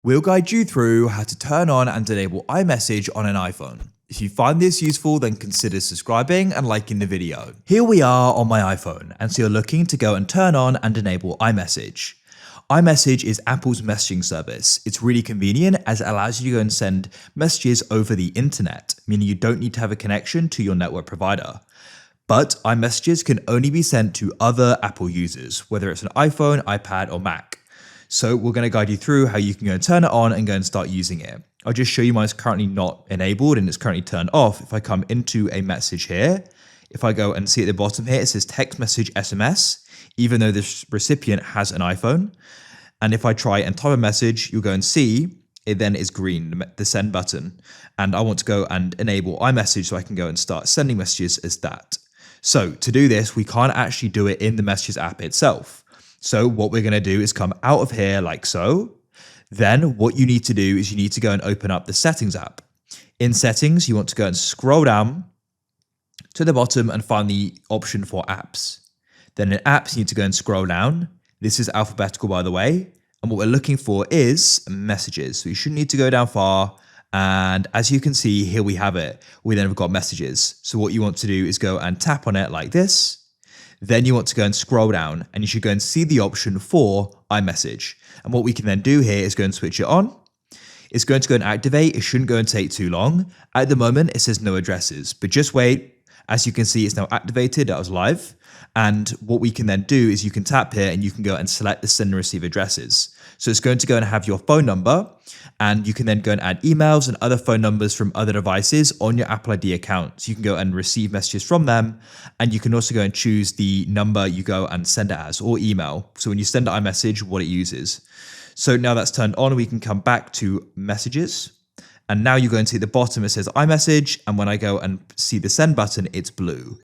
We'll guide you through how to turn on and enable iMessage on an iPhone. If you find this useful, then consider subscribing and liking the video. Here we are on my iPhone, and so you're looking to go and turn on and enable iMessage. iMessage is Apple's messaging service. It's really convenient as it allows you to go and send messages over the internet, meaning you don't need to have a connection to your network provider. But iMessages can only be sent to other Apple users, whether it's an iPhone, iPad, or Mac. So we're going to guide you through how you can go and turn it on and go and start using it. I'll just show you mine is currently not enabled and it's currently turned off. If I come into a message here, if I go and see at the bottom here, it says text message SMS, even though this recipient has an iPhone. And if I try and type a message, you'll go and see it then is green, the send button. And I want to go and enable iMessage so I can go and start sending messages as that. So to do this, we can't actually do it in the Messages app itself. So what we're going to do is come out of here like so. Then what you need to do is you need to go and open up the Settings app. In Settings, you want to go and scroll down to the bottom and find the option for Apps. Then in Apps, you need to go and scroll down. This is alphabetical, by the way. And what we're looking for is Messages. So you shouldn't need to go down far. And as you can see, here we have it. We then have got Messages. So what you want to do is go and tap on it like this. Then you want to go and scroll down and you should go and see the option for iMessage. And what we can then do here is go and switch it on. It's going to go and activate. It shouldn't go and take too long. At the moment, it says no addresses, but just wait. As you can see, it's now activated. That was live. And what we can then do is you can tap here and you can go and select the send and receive addresses. So it's going to go and have your phone number, and you can then go and add emails and other phone numbers from other devices on your Apple ID account. So you can go and receive messages from them, and you can also go and choose the number you go and send it as, or email. So when you send iMessage, what it uses. So now that's turned on, we can come back to Messages. And now you go and see at the bottom, it says iMessage. And when I go and see the send button, it's blue.